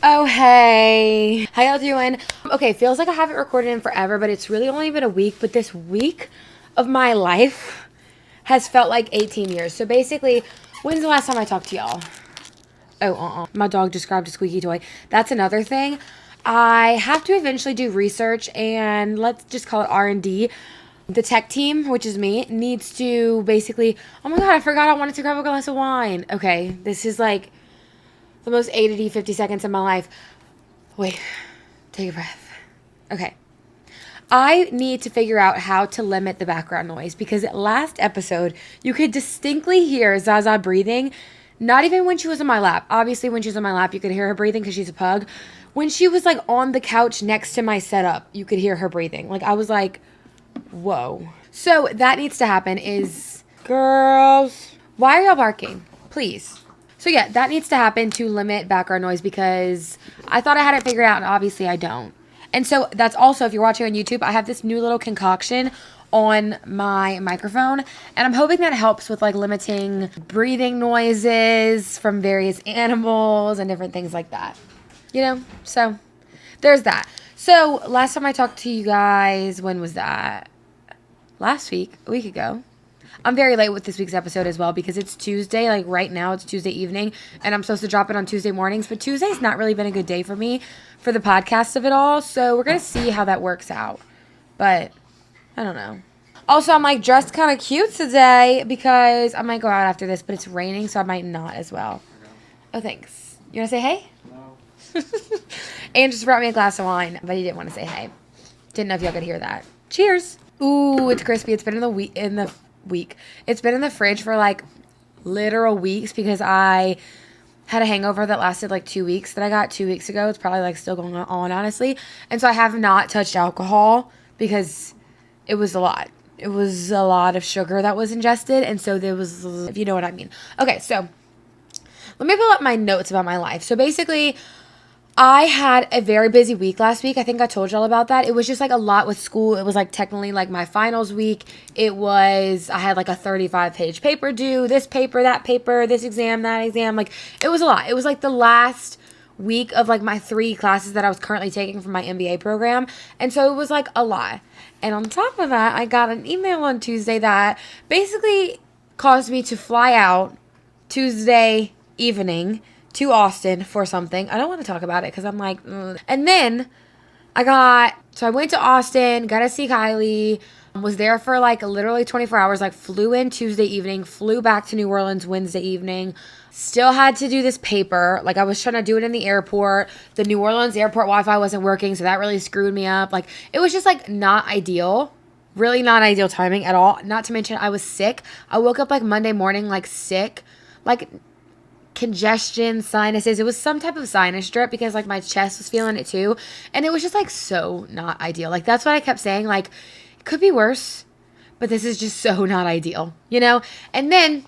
Oh, hey. How y'all doing? Okay, feels like I haven't recorded in forever, but it's really only been a week. But this week of my life has felt like 18 years. So basically, when's the last time I talked to y'all? Oh, my dog just grabbed a squeaky toy. That's another thing. I have to eventually do research and let's just call it R&D. The tech team, which is me, needs to basically, oh my God, I forgot I wanted to grab a glass of wine. Okay, this is like the most ADD 50 seconds of my life. Wait, take a breath. Okay. I need to figure out how to limit the background noise because last episode, you could distinctly hear Zaza breathing. Not even when she was in my lap. Obviously, when she was in my lap, you could hear her breathing because she's a pug. When she was like on the couch next to my setup, you could hear her breathing. Like, I was like, whoa. So, that needs to happen is, girls, why are y'all barking? Please. So yeah, that needs to happen to limit background noise because I thought I had it figured out and obviously I don't. And so that's also, if you're watching on YouTube, I have this new little concoction on my microphone and I'm hoping that helps with like limiting breathing noises from various animals and different things like that. You know? So there's that. So last time I talked to you guys, when was that? Last week, a week ago. I'm very late with this week's episode as well because it's Tuesday. Like right now, it's Tuesday evening, and I'm supposed to drop it on Tuesday mornings. But Tuesday's not really been a good day for me for the podcast of it all. So we're gonna see how that works out. But I don't know. Also, I'm like dressed kind of cute today because I might go out after this, but it's raining, so I might not as well. Oh, thanks. You wanna say hey? No. And just brought me a glass of wine, but he didn't want to say hey. Didn't know if y'all could hear that. Cheers. Ooh, it's crispy. It's been in the week. It's been in the fridge for like literal weeks because I had a hangover that lasted like 2 weeks that I got 2 weeks ago. It's probably like still going on, honestly. And so I have not touched alcohol because it was a lot. It was a lot of sugar that was ingested. And so there was, if you know what I mean. Okay, so let me pull up my notes about my life. So basically, I had a very busy week last week. I think I told y'all about that. It was just like a lot with school. It was like technically like my finals week. I had like a 35-page paper due, this paper, that paper, this exam, that exam. Like it was a lot. It was like the last week of like my 3 classes that I was currently taking from my MBA program. And so it was like a lot. And on top of that, I got an email on Tuesday that basically caused me to fly out Tuesday evening to Austin for something. I don't want to talk about it because I'm like, ugh. And then I went to Austin, got to see Kylie, was there for like literally 24 hours, like flew in Tuesday evening, flew back to New Orleans Wednesday evening, still had to do this paper. Like I was trying to do it in the airport. The New Orleans airport Wi-Fi wasn't working, so that really screwed me up. Like it was just like not ideal. Really not ideal timing at all. Not to mention I was sick. I woke up like Monday morning like sick. Like congestion, sinuses. It was some type of sinus drip because like my chest was feeling it too. And it was just like so not ideal. Like that's what I kept saying. Like it could be worse, but this is just so not ideal, you know? And then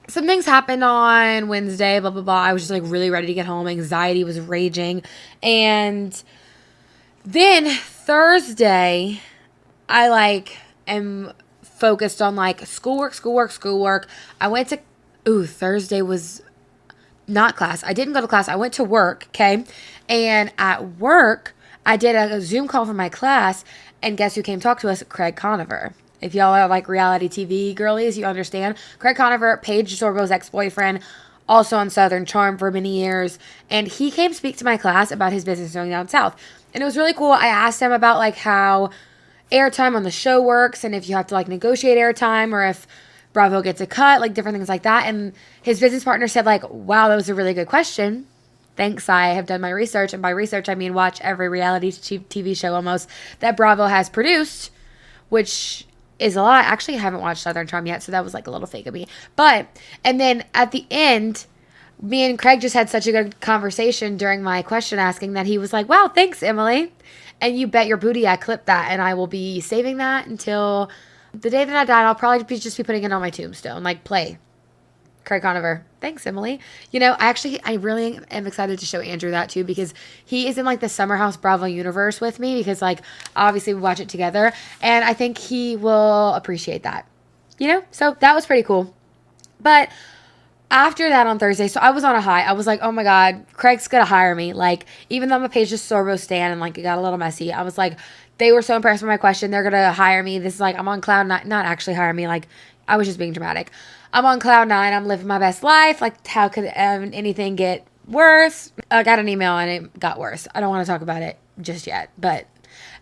some things happened on Wednesday, blah, blah, blah. I was just like really ready to get home. Anxiety was raging. And then Thursday, I like am focused on like schoolwork. I went to, Thursday was not class. I didn't go to class. I went to work, okay? And at work, I did a Zoom call for my class, and guess who came talk to us? Craig Conover. If y'all are like reality TV girlies, you understand. Craig Conover, Paige DeSorbo's ex-boyfriend, also on Southern Charm for many years, and he came speak to my class about his business going down south. And it was really cool. I asked him about like how airtime on the show works and if you have to like negotiate airtime or if Bravo gets a cut, like different things like that. And his business partner said like, wow, that was a really good question. Thanks, I have done my research. And by research, I mean watch every reality TV show almost that Bravo has produced, which is a lot. Actually, I haven't watched Southern Charm yet, so that was like a little fake of me. And then at the end, me and Craig just had such a good conversation during my question asking that he was like, wow, thanks, Emily. And you bet your booty I clipped that, and I will be saving that until the day that I died. I'll probably just be putting it on my tombstone. Like, play. Craig Conover. Thanks, Emily. You know, I really am excited to show Andrew that too because he is in like the Summer House Bravo universe with me because like obviously we watch it together and I think he will appreciate that. You know? So that was pretty cool. But after that on Thursday, so I was on a high. I was like, oh my God, Craig's gonna hire me. Like, even though my page is Sorbo Stan and like it got a little messy, I was like, they were so impressed with my question. They're gonna hire me. This is like, I'm on cloud nine, not actually hire me. Like, I was just being dramatic. I'm on cloud nine. I'm living my best life. Like, how could anything get worse? I got an email and it got worse. I don't want to talk about it just yet, but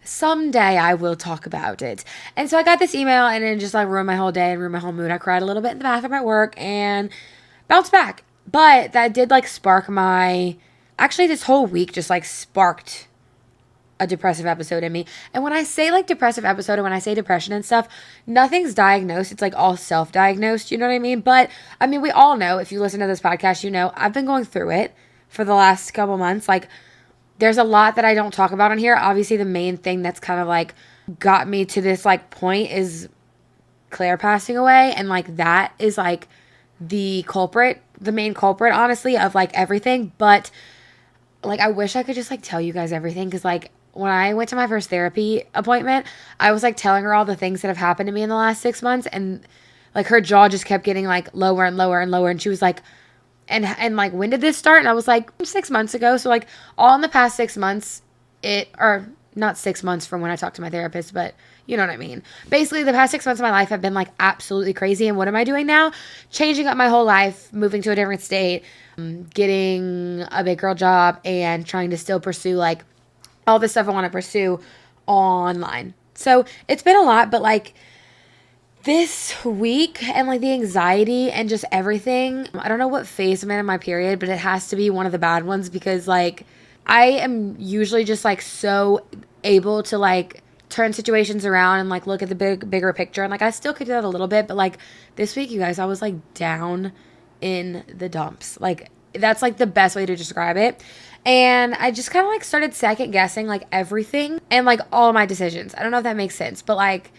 someday I will talk about it. And so I got this email and it just like ruined my whole day and ruined my whole mood. I cried a little bit in the bathroom at work and bounced back. But that did like spark actually this whole week just like sparked a depressive episode in me. And when I say like depressive episode and when I say depression and stuff, nothing's diagnosed. It's like all self-diagnosed, you know what I mean? But I mean, we all know, if you listen to this podcast, you know, I've been going through it for the last couple months. Like, there's a lot that I don't talk about on here. Obviously, the main thing that's kind of like got me to this like point is Claire passing away. And like that is like the main culprit, honestly, of like everything. But like, I wish I could just like tell you guys everything. Cause like when I went to my first therapy appointment, I was like telling her all the things that have happened to me in the last 6 months. And like her jaw just kept getting like lower and lower and lower. And she was like, and like, when did this start? And I was like, 6 months ago. So like all in the past 6 months, or not 6 months from when I talked to my therapist, but you know what I mean? Basically, the past 6 months of my life have been like absolutely crazy. And what am I doing now? Changing up my whole life, moving to a different state, getting a big girl job, and trying to still pursue like all the stuff I want to pursue online. So it's been a lot, but like this week and like the anxiety and just everything, I don't know what phase I'm in my period, but it has to be one of the bad ones because like I am usually just like so able to like turn situations around and like look at the bigger picture. And like I still could do that a little bit, but like this week, you guys, I was like down in the dumps. Like that's like the best way to describe it. And I just kind of like started second guessing like everything and like all of my decisions. I don't know if that makes sense, but like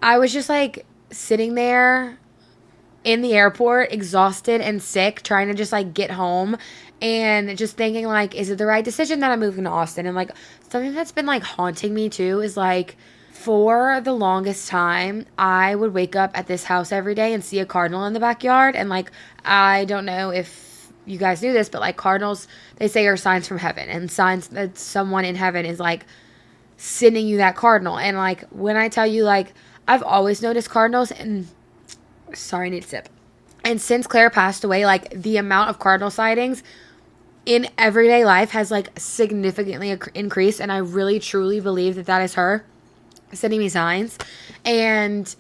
I was just like sitting there in the airport, exhausted and sick, trying to just like get home and just thinking like, is it the right decision that I'm moving to Austin? And like something that's been like haunting me too is like for the longest time, I would wake up at this house every day and see a cardinal in the backyard. And like, I don't know if you guys knew this, but like cardinals, they say are signs from heaven and signs that someone in heaven is like sending you that cardinal. And like, when I tell you like, I've always noticed cardinals and sorry, I need a sip. And since Claire passed away, like the amount of cardinal sightings in everyday life has like significantly increased. And I really truly believe that that is her sending me signs. And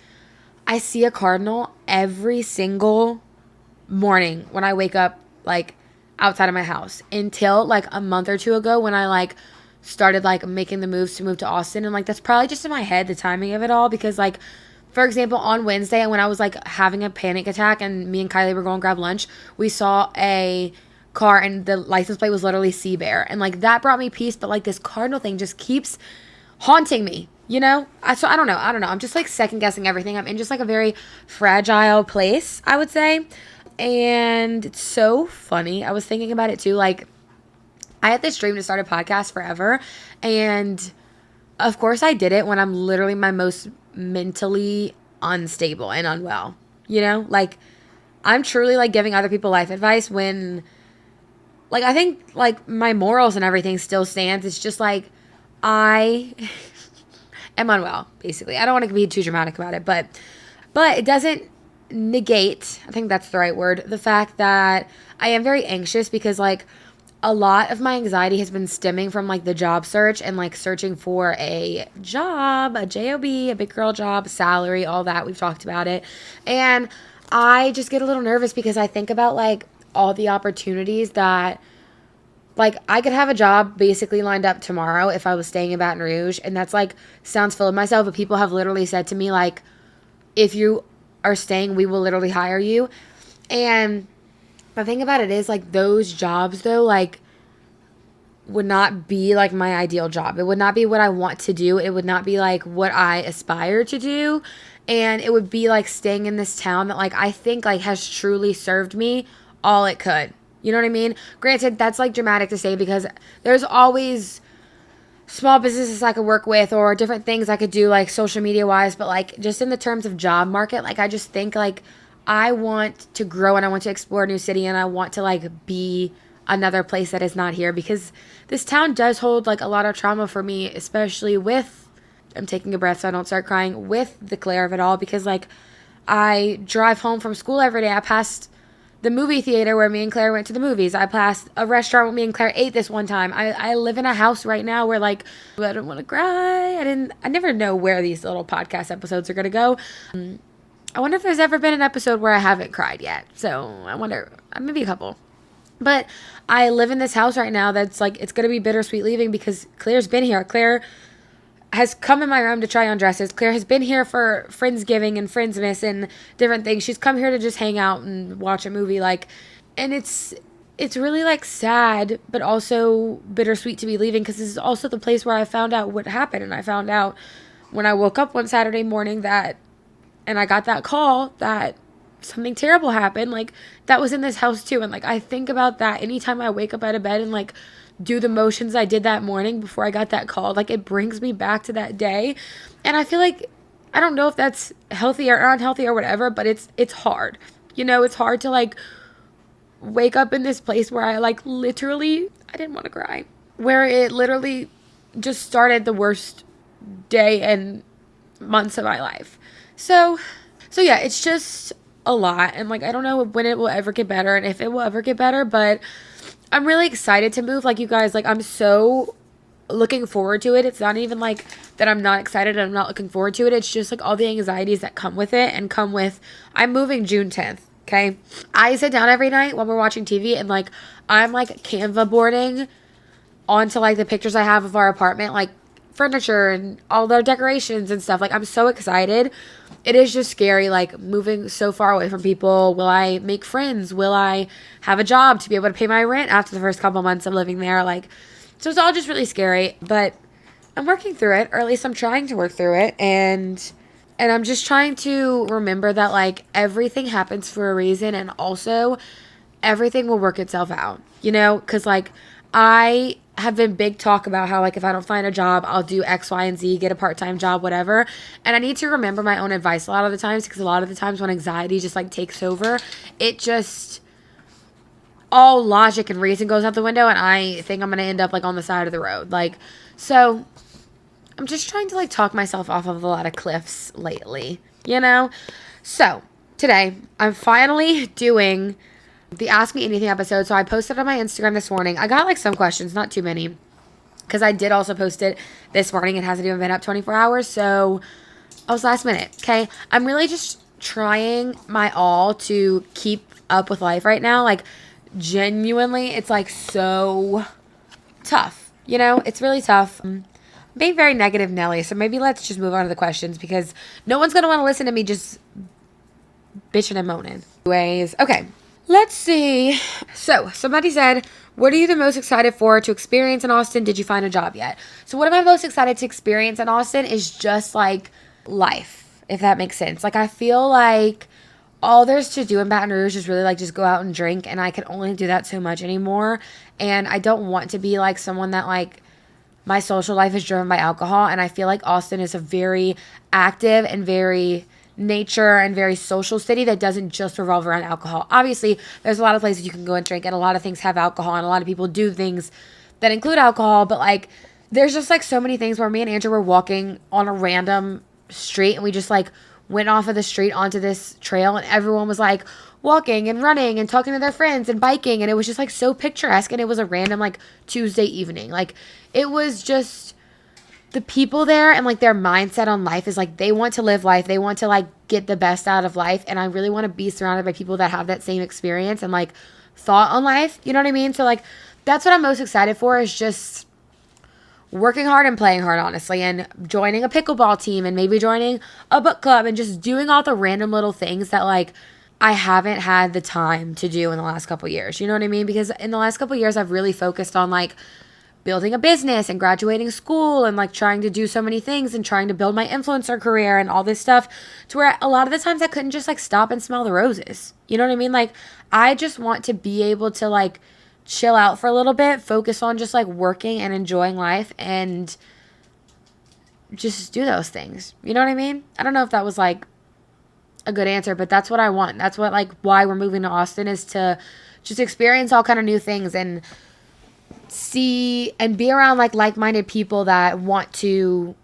I see a cardinal every single morning when I wake up, like outside of my house, until like a month or two ago when I like started like making the moves to move to Austin. And like that's probably just in my head, the timing of it all, because like for example on Wednesday when I was like having a panic attack and me and Kylie were going to grab lunch, we saw a car and the license plate was literally Sea Bear, and like that brought me peace. But like this cardinal thing just keeps haunting me, you know? So I don't know, I'm just like second guessing everything. I'm in just like a very fragile place, I would say. And it's so funny, I was thinking about it too, like I had this dream to start a podcast forever, and of course I did it when I'm literally my most mentally unstable and unwell, you know? Like, I'm truly, like, giving other people life advice when, like, I think, like, my morals and everything still stands. It's just, like, I am unwell, basically. I don't want to be too dramatic about it, but it doesn't negate, I think that's the right word, the fact that I am very anxious because, like, a lot of my anxiety has been stemming from like the job search and like searching for a job, a job, a big girl job, salary, all that. We've talked about it. And I just get a little nervous because I think about like all the opportunities that like I could have a job basically lined up tomorrow if I was staying in Baton Rouge. And that's like sounds full of myself, but people have literally said to me like, if you are staying, we will literally hire you. And the thing about it is, like, those jobs, though, like, would not be, like, my ideal job. It would not be what I want to do. It would not be, like, what I aspire to do. And it would be, like, staying in this town that, like, I think, like, has truly served me all it could. You know what I mean? Granted, that's, like, dramatic to say because there's always small businesses I could work with or different things I could do, like, social media-wise. But, like, just in the terms of job market, like, I just think, like, I want to grow and I want to explore a new city and I want to like be another place that is not here, because this town does hold like a lot of trauma for me, especially with, I'm taking a breath so I don't start crying, with the Claire of it all, because like I drive home from school every day. I passed the movie theater where me and Claire went to the movies. I passed a restaurant where me and Claire ate this one time. I live in a house right now where like, I don't want to cry. I never know where these little podcast episodes are going to go. I wonder if there's ever been an episode where I haven't cried yet. So I wonder, maybe a couple. But I live in this house right now that's like, it's going to be bittersweet leaving because Claire's been here. Claire has come in my room to try on dresses. Claire has been here for Friendsgiving and Friendsmas and different things. She's come here to just hang out and watch a movie. Like, and it's really like sad, but also bittersweet to be leaving, because this is also the place where I found out what happened. And I found out when I woke up one Saturday morning and I got that call that something terrible happened. Like, that was in this house too. And like, I think about that anytime I wake up out of bed and like do the motions I did that morning before I got that call. Like, it brings me back to that day. And I feel like, I don't know if that's healthy or unhealthy or whatever, but it's hard. You know, it's hard to like wake up in this place where I like literally, I didn't want to cry, where it literally just started the worst day and months of my life. So yeah, it's just a lot. And like, I don't know when it will ever get better and if it will ever get better, but I'm really excited to move. Like, you guys, like, I'm so looking forward to it. It's not even like that I'm not excited and I'm not looking forward to it. It's just like all the anxieties that come with it and come with, I'm moving June 10th. Okay. I sit down every night when we're watching TV and like, I'm like Canva boarding onto like the pictures I have of our apartment, like furniture and all their decorations and stuff. Like, I'm so excited. It is just scary, like moving so far away from people. Will I make friends? Will I have a job to be able to pay my rent after the first couple months of living there? Like, so it's all just really scary, but I'm working through it, or at least I'm trying to work through it. And I'm just trying to remember that like everything happens for a reason. And also everything will work itself out, you know? 'Cause like I have been big talk about how like if I don't find a job, I'll do X, Y, and Z, get a part-time job, whatever. And I need to remember my own advice a lot of the times, because a lot of the times when anxiety just like takes over, it just, all logic and reason goes out the window, and I think I'm going to end up like on the side of the road. Like, so I'm just trying to like talk myself off of a lot of cliffs lately, you know? So today I'm finally doing the Ask Me Anything episode. So I posted on my Instagram this morning. I got like some questions, not too many, because I did also post it this morning. It hasn't even been up 24 hours. So I was last minute. Okay. I'm really just trying my all to keep up with life right now. Like, genuinely, it's like so tough. You know, it's really tough. I'm being very negative, Nelly. So maybe let's just move on to the questions, because no one's going to want to listen to me just bitching and moaning. Anyways, okay. Let's see. So somebody said, what are you the most excited for to experience in Austin? Did you find a job yet? So what am I most excited to experience in Austin is just like life, if that makes sense. Like, I feel like all there's to do in Baton Rouge is really like just go out and drink, and I can only do that so much anymore. And I don't want to be like someone that like my social life is driven by alcohol. And I feel like Austin is a very active and very nature and very social city that doesn't just revolve around alcohol. Obviously, there's a lot of places you can go and drink, and a lot of things have alcohol, and a lot of people do things that include alcohol, but like there's just like so many things where me and Andrew were walking on a random street, and we just like went off of the street onto this trail, and everyone was like walking and running and talking to their friends and biking, and it was just like so picturesque. And it was a random like Tuesday evening. Like, it was just the people there, and like their mindset on life is like they want to live life, they want to like get the best out of life. And I really want to be surrounded by people that have that same experience and like thought on life, you know what I mean? So like that's what I'm most excited for, is just working hard and playing hard, honestly, and joining a pickleball team, and maybe joining a book club, and just doing all the random little things that like I haven't had the time to do in the last couple years. You know what I mean? Because in the last couple years, I've really focused on like building a business and graduating school and like trying to do so many things and trying to build my influencer career and all this stuff, to where a lot of the times I couldn't just like stop and smell the roses. You know what I mean? Like, I just want to be able to like chill out for a little bit, focus on just like working and enjoying life, and just do those things. You know what I mean? I don't know if that was like a good answer, but that's what I want. That's what, like, why we're moving to Austin, is to just experience all kind of new things and see and be around like-minded people that want to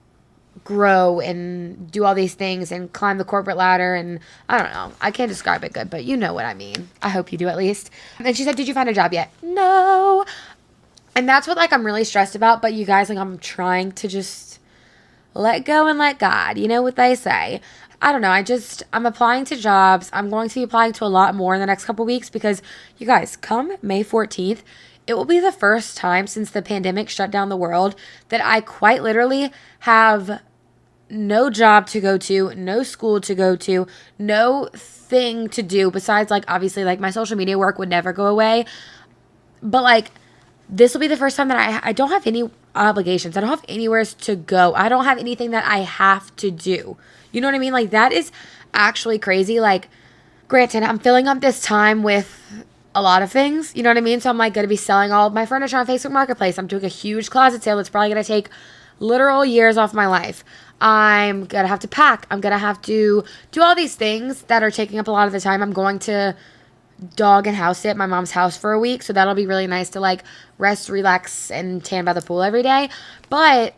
grow and do all these things and climb the corporate ladder. And I don't know, I can't describe it good, but you know what I mean. I hope you do, at least. And she said, did you find a job yet? No. And that's what, like, I'm really stressed about. But you guys, like, I'm trying to just let go and let God. You know what they say. I don't know. I'm applying to jobs. I'm going to be applying to a lot more in the next couple weeks, because you guys, come May 14th, it will be the first time since the pandemic shut down the world that I quite literally have no job to go to, no school to go to, no thing to do besides, like, obviously, like, my social media work would never go away. But, like, this will be the first time that I don't have any obligations. I don't have anywhere to go. I don't have anything that I have to do. You know what I mean? Like, that is actually crazy. Like, granted, I'm filling up this time with a lot of things. You know what I mean? So I'm, like, going to be selling all of my furniture on Facebook Marketplace. I'm doing a huge closet sale that's probably going to take literal years off my life. I'm going to have to pack. I'm going to have to do all these things that are taking up a lot of the time. I'm going to dog and house sit at my mom's house for a week. So that'll be really nice to, like, rest, relax, and tan by the pool every day. But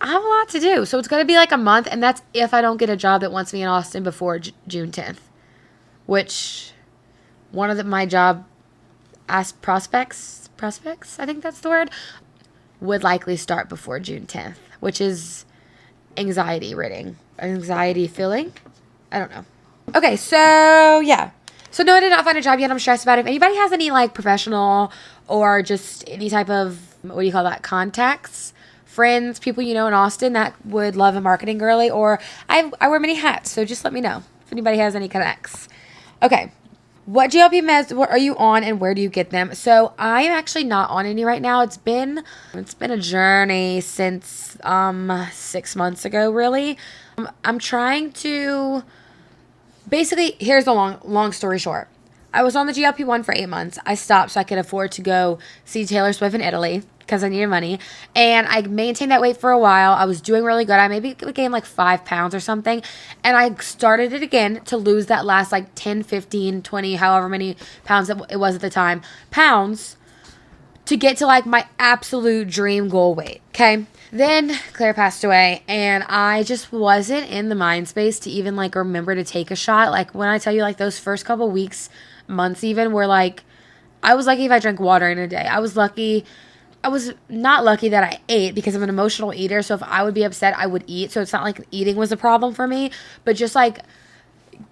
I have a lot to do. So it's going to be like a month. And that's if I don't get a job that wants me in Austin before June 10th. Which one of my job prospects, I think that's the word, would likely start before June 10th. Which is anxiety filling. I don't know. Okay, so yeah. So no, I did not find a job yet. I'm stressed about it. If anybody has any, like, professional or just any type of, what do you call that, contacts, friends, people you know in Austin that would love a marketing girly, or I wear many hats, so just let me know if anybody has any connects. Okay. What GLP meds are you on, and where do you get them? So I am actually not on any right now. It's been a journey since 6 months ago, really. I'm trying to, basically, here's the long story short. I was on the GLP-1 for 8 months. I stopped so I could afford to go see Taylor Swift in Italy because I needed money. And I maintained that weight for a while. I was doing really good. I maybe gained like 5 pounds or something. And I started it again to lose that last like 10, 15, 20, however many pounds it was at the time, pounds, to get to like my absolute dream goal weight. Okay. Then Claire passed away, and I just wasn't in the mind space to even, like, remember to take a shot. Like, when I tell you, like, those first couple weeks, months even, were, like, I was lucky if I drank water in a day. I was not lucky that I ate, because I'm an emotional eater, so if I would be upset, I would eat. So it's not like eating was a problem for me, but just, like,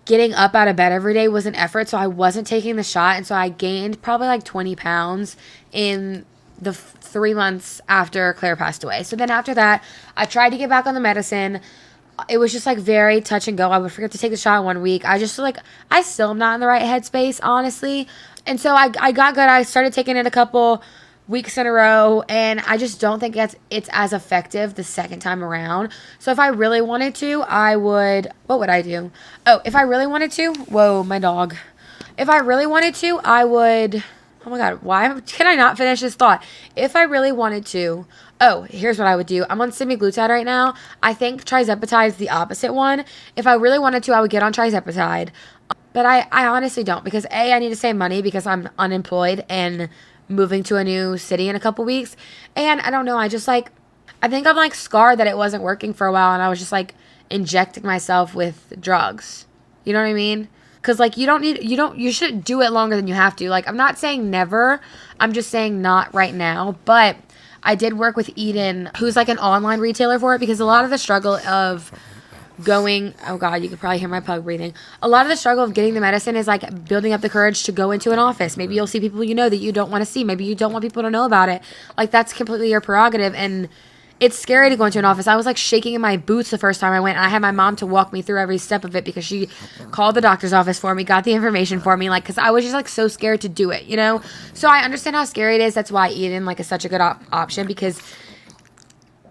getting up out of bed every day was an effort, so I wasn't taking the shot, and so I gained probably, like, 20 pounds in the 3 months after Claire passed away. So then after that, I tried to get back on the medicine. It was just, like, very touch and go. I would forget to take the shot in 1 week. I still am not in the right headspace, honestly. And so I got good. I started taking it a couple weeks in a row, and I just don't think it's as effective the second time around. So if I really wanted to, what would I do? Oh, if I really wanted to, whoa, my dog. If I really wanted to, I would... Oh my God, why can I not finish this thought? If I really wanted to, here's what I would do. I'm on semaglutide right now. I think trizepatide is the opposite one. If I really wanted to, I would get on trizepatide. But I honestly don't, because A, I need to save money because I'm unemployed and moving to a new city in a couple weeks. And I don't know, I think I'm like scarred that it wasn't working for a while, and I was just like injecting myself with drugs. You know what I mean? Because, like, you shouldn't do it longer than you have to. Like, I'm not saying never. I'm just saying not right now. But I did work with Eden, who's, like, an online retailer for it, because a lot of the struggle of going, oh God, you could probably hear my pug breathing. A lot of the struggle of getting the medicine is, like, building up the courage to go into an office. Maybe you'll see people you know that you don't want to see. Maybe you don't want people to know about it. Like, that's completely your prerogative. And it's scary to go into an office. I was, like, shaking in my boots the first time I went. And I had my mom to walk me through every step of it, because she called the doctor's office for me, got the information for me, like, because I was just, like, so scared to do it, you know? So I understand how scary it is. That's why Eden, like, is such a good option, because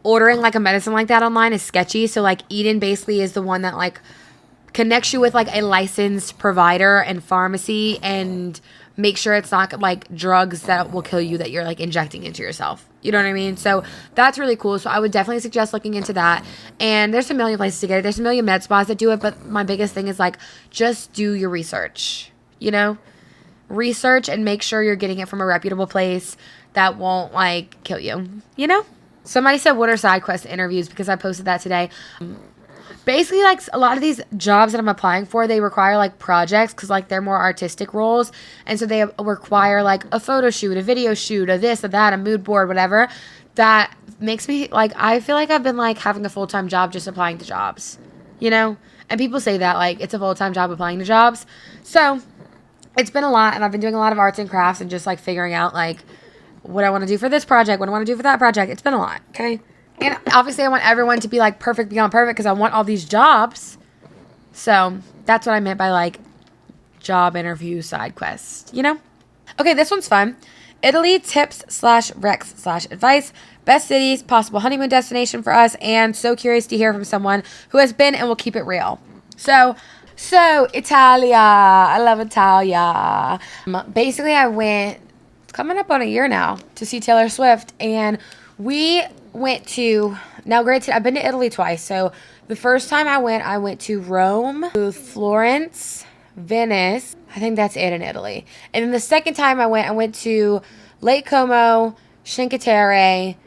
ordering, like, a medicine like that online is sketchy. So, like, Eden basically is the one that, like, connects you with, like, a licensed provider and pharmacy and make sure it's not like drugs that will kill you that you're like injecting into yourself. You know what I mean? So that's really cool. So I would definitely suggest looking into that. And there's a million places to get it. There's a million med spas that do it. But my biggest thing is like, just do your research, you know? Research and make sure you're getting it from a reputable place that won't like kill you, you know? Somebody said, what are side quest interviews? Because I posted that today. Basically, like a lot of these jobs that I'm applying for, they require like projects because like they're more artistic roles. And so they require like a photo shoot, a video shoot, a this, a that, a mood board, whatever. That makes me like, I feel like I've been like having a full-time job just applying to jobs, you know? And people say that like it's a full-time job applying to jobs. So it's been a lot, and I've been doing a lot of arts and crafts and just like figuring out like what I want to do for this project, what I want to do for that project. It's been a lot, okay? And obviously, I want everyone to be, like, perfect beyond perfect because I want all these jobs. So that's what I meant by, like, job interview side quest, you know? Okay, this one's fun. Italy tips / recs / advice. Best cities, possible honeymoon destination for us, and so curious to hear from someone who has been and will keep it real. So Italia. I love Italia. Basically, I went, coming up on a year now, to see Taylor Swift, and we went to, now granted, I've been to Italy twice. So the first time I went to Rome, to Florence, Venice. I think that's it in Italy. And then the second time I went to Lake Como, Cinque Terre,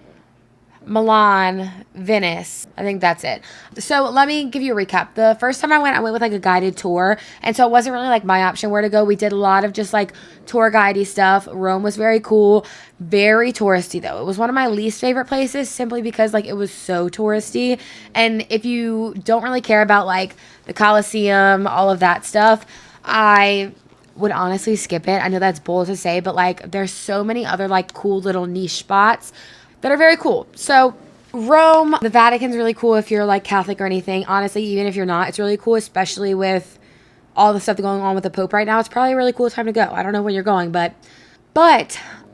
Milan, Venice. I think that's it. So let me give you a recap. The first time I went with like a guided tour. And so it wasn't really like my option where to go. We did a lot of just like tour guidey stuff. Rome was very cool. Very touristy though. It was one of my least favorite places simply because like it was so touristy. And if you don't really care about like the Colosseum, all of that stuff, I would honestly skip it. I know that's bold to say, but like there's so many other like cool little niche spots that are very cool. So Rome, the Vatican's really cool if you're like Catholic or anything. Honestly, even if you're not, it's really cool, especially with all the stuff going on with the Pope right now. It's probably a really cool time to go. I don't know when you're going, but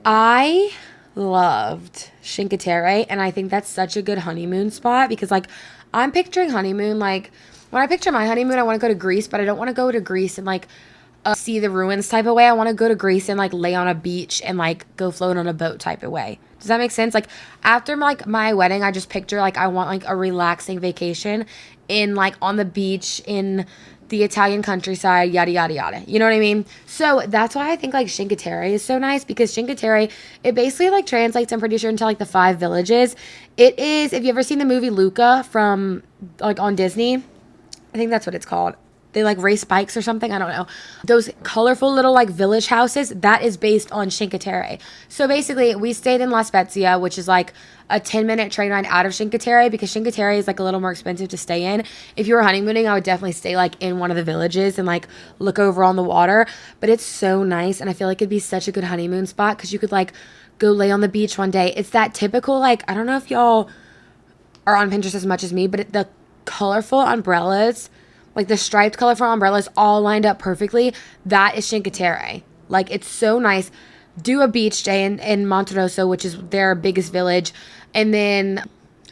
I loved Cinque Terre, and I think that's such a good honeymoon spot because like I'm picturing honeymoon, like when I picture my honeymoon, I want to go to Greece, but I don't want to go to Greece and like see the ruins type of way. I want to go to Greece and like lay on a beach and like go float on a boat type of way. Does that make sense? Like after like my wedding, I just picture like I want like a relaxing vacation in like on the beach in the Italian countryside, yada yada yada. You know what I mean? So that's why I think like Cinque Terre is so nice because Cinque Terre, it basically like translates, I'm pretty sure, into like the 5 villages. It is, if you ever seen the movie Luca from like on Disney, I think that's what it's called. They like race bikes or something. I don't know. Those colorful little like village houses, that is based on Cinque Terre. So basically we stayed in La Spezia, which is like a 10-minute train ride out of Cinque Terre because Cinque Terre is like a little more expensive to stay in. If you were honeymooning, I would definitely stay like in one of the villages and like look over on the water. But it's so nice. And I feel like it'd be such a good honeymoon spot because you could like go lay on the beach one day. It's that typical, like, I don't know if y'all are on Pinterest as much as me, but the colorful umbrellas, like the striped colorful umbrellas all lined up perfectly. That is Cinque Terre. Like it's so nice. Do a beach day in Monterosso, which is their biggest village. And then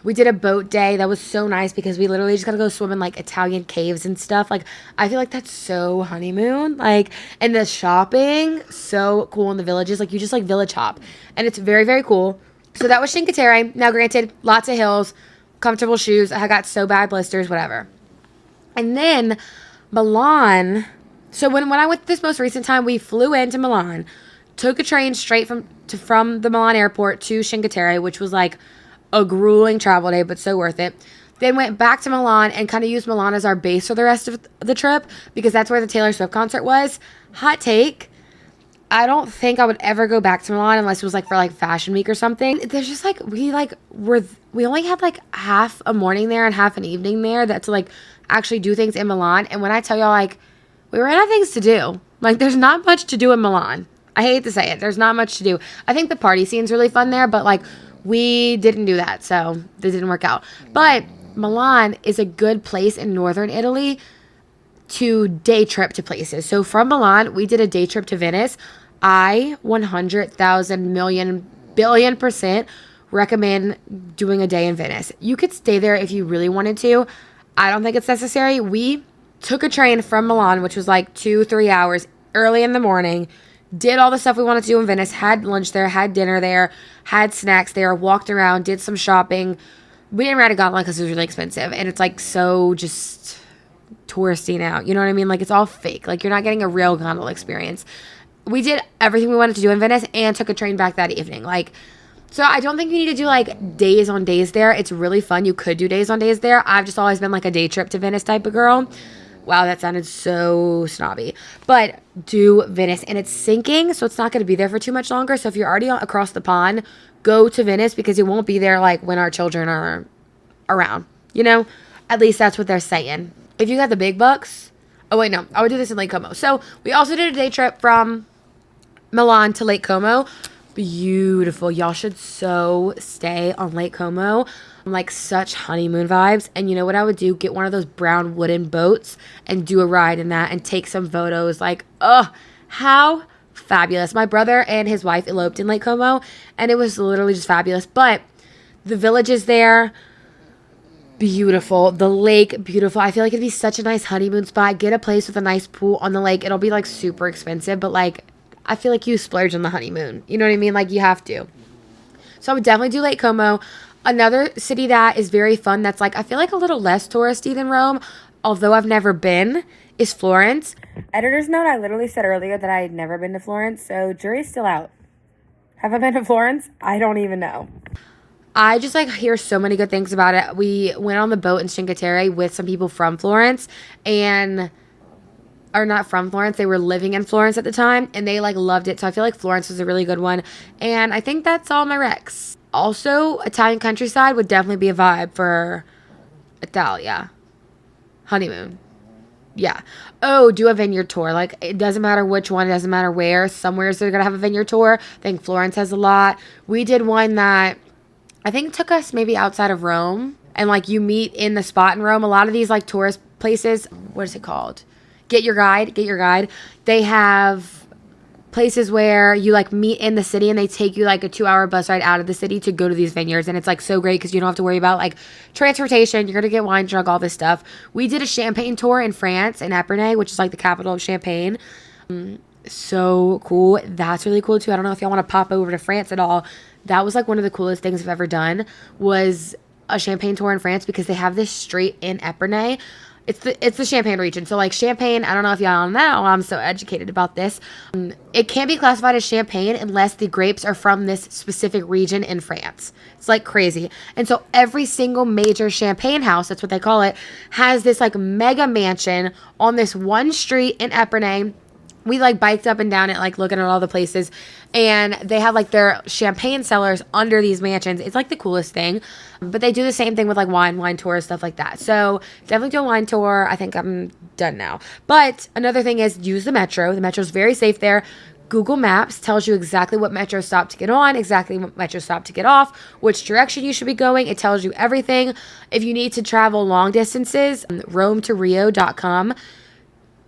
we did a boat day. That was so nice because we literally just got to go swim in like Italian caves and stuff. Like I feel like that's so honeymoon. Like, and the shopping, so cool in the villages. Like you just like village hop and it's very, very cool. So that was Cinque Terre. Now granted, lots of hills, comfortable shoes. I got so bad blisters, whatever. And then Milan. So when I went this most recent time, we flew into Milan, took a train straight from the Milan airport to Cinque Terre, which was like a grueling travel day, but so worth it. Then went back to Milan and kind of used Milan as our base for the rest of the trip because that's where the Taylor Swift concert was. Hot take. I don't think I would ever go back to Milan unless it was like for like Fashion Week or something. There's just like we only had like half a morning there and half an evening there to like actually do things in Milan. And when I tell y'all, like, we ran out of things to do. Like there's not much to do in Milan. I hate to say it. There's not much to do. I think the party scene's really fun there, but like we didn't do that, so this didn't work out. But Milan is a good place in northern Italy to day trip to places. So from Milan, we did a day trip to Venice. I 100,000 million billion % recommend doing a day in Venice. You could stay there if you really wanted to. I don't think it's necessary. We took a train from Milan, which was like 2-3 hours early in the morning, did all the stuff we wanted to do in Venice, had lunch there, had dinner there, had snacks there, walked around, did some shopping. We didn't ride a gondola because it was really expensive, and it's like so just touristy now. You know what I mean? Like, it's all fake. Like, you're not getting a real gondola experience. We did everything we wanted to do in Venice and took a train back that evening. Like, so I don't think you need to do like days on days there. It's really fun. You could do days on days there. I've just always been like a day trip to Venice type of girl. Wow, that sounded so snobby. But do Venice, and it's sinking, so it's not going to be there for too much longer. So if you're already across the pond, go to Venice because it won't be there like when our children are around. You know, at least that's what they're saying. If you got the big bucks, oh wait, no, I would do this in Lake Como. So we also did a day trip from Milan to Lake Como. Beautiful. Y'all should so stay on Lake Como. Like, such honeymoon vibes. And you know what I would do? Get one of those brown wooden boats and do a ride in that and take some photos. Like, oh, how fabulous. My brother and his wife eloped in Lake Como, and it was literally just fabulous. But the villages there, beautiful. The lake, beautiful. I feel like it'd be such a nice honeymoon spot. Get a place with a nice pool on the lake. It'll be like super expensive, but like, I feel like you splurge on the honeymoon. You know what I mean? Like, you have to. So I would definitely do Lake Como. Another city that is very fun that's like, I feel like a little less touristy than Rome, although I've never been, is Florence. Editor's note, I literally said earlier that I had never been to Florence, so jury's still out. Have I been to Florence? I don't even know. I just like hear so many good things about it. We went on the boat in Cinque Terre with some people from Florence, and or not from Florence, they were living in Florence at the time, and they like loved it. So I feel like Florence was a really good one, and I think that's all my recs. Also, Italian countryside would definitely be a vibe for Italia. Honeymoon. Yeah. Oh, do a vineyard tour. Like, it doesn't matter which one, it doesn't matter where. Somewheres they're going to have a vineyard tour. I think Florence has a lot. We did one that I think took us maybe outside of Rome. And, like, you meet in the spot in Rome. A lot of these, like, tourist places, what is it called? Get Your Guide. They have places where you like meet in the city, and they take you like a 2-hour bus ride out of the city to go to these vineyards, and it's like so great because you don't have to worry about like transportation. You're gonna get wine drunk, all this stuff. We did a champagne tour in France, in Epernay, which is like the capital of Champagne. So cool. That's really cool too. I don't know if y'all want to pop over to France at all. That was like one of the coolest things I've ever done, was a champagne tour in France, because they have this street in Epernay. It's the Champagne region. So, like, Champagne, I don't know if y'all know, I'm so educated about this. It can't be classified as Champagne unless the grapes are from this specific region in France. It's, like, crazy. And so every single major champagne house, that's what they call it, has this, like, mega mansion on this one street in Epernay. We, like, biked up and down it, like, looking at all the places. And they have, like, their champagne cellars under these mansions. It's, like, the coolest thing. But they do the same thing with, like, wine tours, stuff like that. So, definitely do a wine tour. I think I'm done now. But another thing is use the metro. The metro is very safe there. Google Maps tells you exactly what metro stop to get on, exactly what metro stop to get off, which direction you should be going. It tells you everything. If you need to travel long distances, RomeToRio.com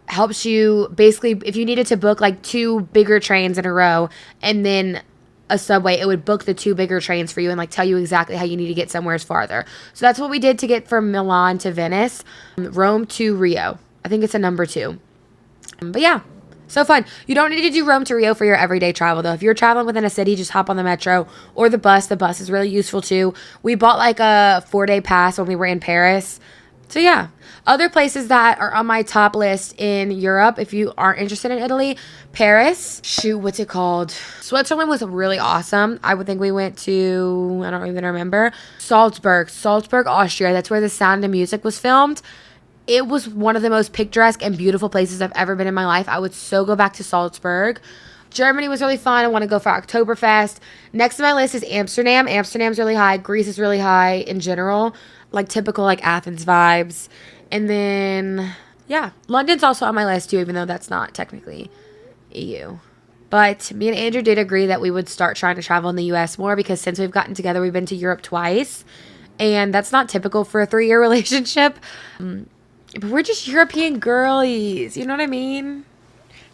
helps you basically, if you needed to book like 2 bigger trains in a row and then a subway, it would book the 2 bigger trains for you and like tell you exactly how you need to get somewhere farther. So that's what we did to get from Milan to Venice, Rome to Rio. I think it's a number 2. But yeah, so fun. You don't need to do Rome to Rio for your everyday travel though. If you're traveling within a city, just hop on the metro or the bus. The bus is really useful too. We bought like a 4-day pass when we were in Paris. So yeah, other places that are on my top list in Europe, if you aren't interested in Italy, Paris, what's it called? Switzerland was really awesome. I would think we went to, I don't even remember, Salzburg, Austria. That's where The Sound of Music was filmed. It was one of the most picturesque and beautiful places I've ever been in my life. I would so go back to Salzburg. Germany was really fun. I want to go for Oktoberfest. Next on my list is Amsterdam. Amsterdam's really high. Greece is really high in general. Like typical like Athens vibes. And then, yeah, London's also on my list too, even though that's not technically EU. But me and Andrew did agree that we would start trying to travel in the US more, because since we've gotten together, we've been to Europe twice. And that's not typical for a 3-year relationship. But we're just European girlies. You know what I mean?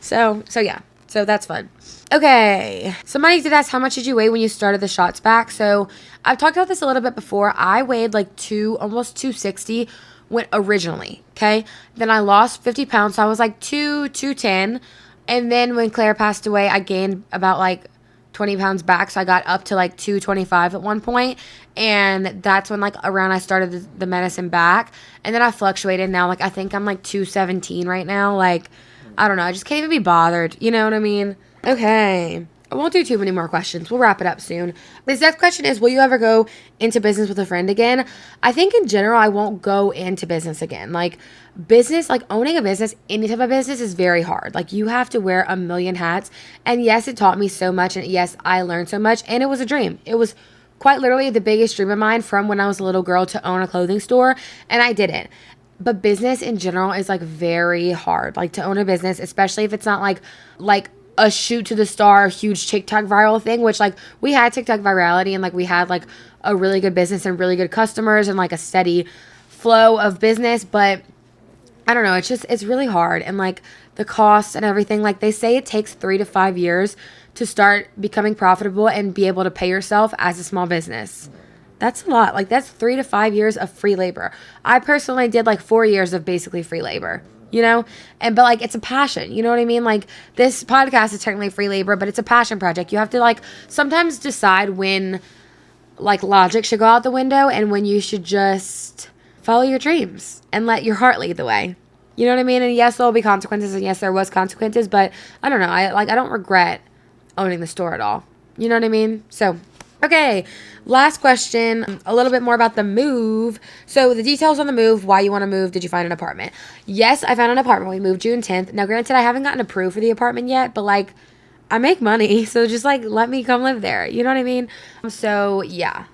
So yeah. So that's fun. Okay. Somebody did ask, how much did you weigh when you started the shots back? So I've talked about this a little bit before. I weighed like almost 260 when originally. Okay. Then I lost 50 pounds. So I was like 210. And then when Claire passed away, I gained about like 20 pounds back. So I got up to like 225 at one point. And that's when like around I started the medicine back. And then I fluctuated. Now like I think I'm like 217 right now. Like I don't know. I just can't even be bothered. You know what I mean? Okay. I won't do too many more questions. We'll wrap it up soon. This next question is, will you ever go into business with a friend again? I think in general, I won't go into business again. Like business, like owning a business, any type of business is very hard. Like you have to wear a million hats. And yes, it taught me so much. And yes, I learned so much. And it was a dream. It was quite literally the biggest dream of mine from when I was a little girl to own a clothing store. And I didn't. But business in general is like very hard. Like to own a business, especially if it's not like a shoot to the star, huge TikTok viral thing, which like we had TikTok virality and like we had like a really good business and really good customers and like a steady flow of business. But I don't know, it's really hard. And like the costs and everything, like they say it takes 3 to 5 years to start becoming profitable and be able to pay yourself as a small business. That's a lot. Like that's 3 to 5 years of free labor. I personally did like 4 years of basically free labor. You know, but like it's a passion, you know what I mean? Like this podcast is technically free labor, but it's a passion project. You have to like sometimes decide when like logic should go out the window and when you should just follow your dreams and let your heart lead the way. You know what I mean? And yes, there'll be consequences, and yes, there was consequences, but I don't know. I don't regret owning the store at all. You know what I mean? So okay, last question, a little bit more about the move. So the details on the move, why you want to move, did you find an apartment? Yes, I found an apartment. We moved June 10th. Now, granted, I haven't gotten approved for the apartment yet, but like I make money, so just like let me come live there. You know what I mean? So yeah.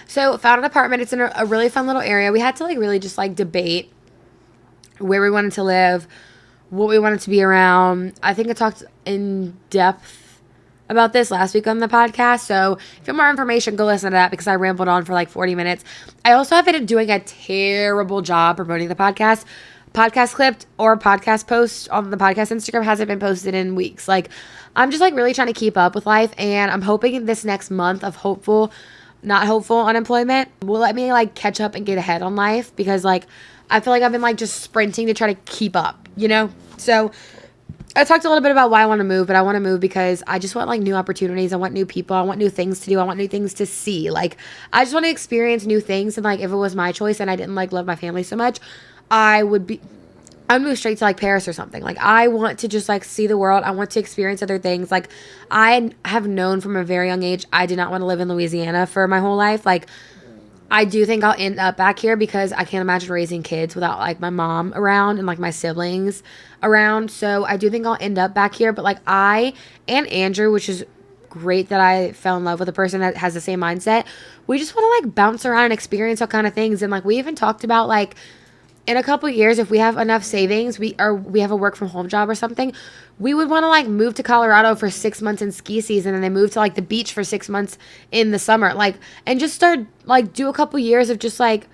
So found an apartment. It's in a really fun little area. We had to like really just like debate where we wanted to live, what we wanted to be around. I think I talked in depth about this last week on the podcast. So if you want more information, go listen to that because I rambled on for like 40 minutes. I also have been doing a terrible job promoting the podcast. Podcast clipped or podcast post on the podcast Instagram hasn't been posted in weeks. Like I'm just like really trying to keep up with life, and I'm hoping this next month of not hopeful unemployment will let me like catch up and get ahead on life, because like I feel like I've been like just sprinting to try to keep up, you know? So I talked a little bit about why I want to move, but I want to move because I just want like new opportunities. I want new people. I want new things to do. I want new things to see. Like I just want to experience new things. And like if it was my choice and I didn't like love my family so much, I'd move straight to like Paris or something. Like I want to just like see the world. I want to experience other things. Like I have known from a very young age I did not want to live in Louisiana for my whole life. Like I do think I'll end up back here because I can't imagine raising kids without like my mom around and like my siblings around. So I do think I'll end up back here. But like I and Andrew, which is great that I fell in love with a person that has the same mindset, we just want to like bounce around and experience all kind of things. And like we even talked about like in a couple of years, if we have enough savings, we have a work from home job or something, we would want to like move to Colorado for 6 months in ski season and then move to like the beach for 6 months in the summer, like, and just start like do a couple years of just like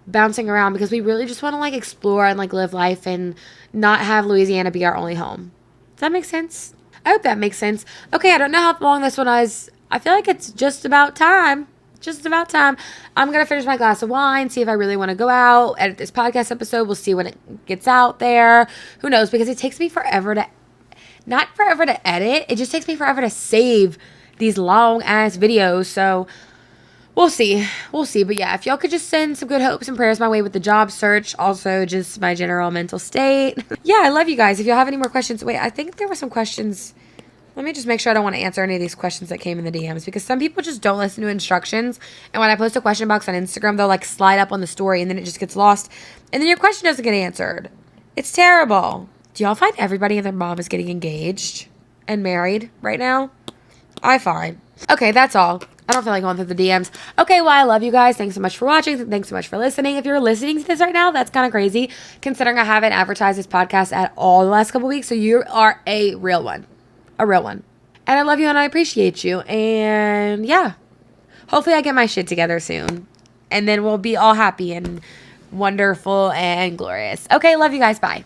bouncing around, because we really just want to like explore and like live life and not have Louisiana be our only home. Does that make sense? I hope that makes sense. Okay, I don't know how long this one is. I feel like it's just about time. Just about time. I'm going to finish my glass of wine, see if I really want to go out, edit this podcast episode. We'll see when it gets out there. Who knows? Because it takes me forever to, not forever to edit. It just takes me forever to save these long ass videos. So we'll see. We'll see. But yeah, if y'all could just send some good hopes and prayers my way with the job search. Also just my general mental state. Yeah, I love you guys. If y'all have any more questions. Wait, I think there were some questions. Let me just make sure I don't want to answer any of these questions that came in the DMs, because some people just don't listen to instructions. And when I post a question box on Instagram, they'll like slide up on the story and then it just gets lost. And then your question doesn't get answered. It's terrible. Do y'all find everybody and their mom is getting engaged and married right now? I find. Okay, that's all. I don't feel like going through the DMs. Okay, well, I love you guys. Thanks so much for watching. Thanks so much for listening. If you're listening to this right now, that's kind of crazy, considering I haven't advertised this podcast at all the last couple weeks. So you are a real one. A real one. And I love you and I appreciate you. And yeah, hopefully I get my shit together soon. And then we'll be all happy and wonderful and glorious. Okay, love you guys. Bye.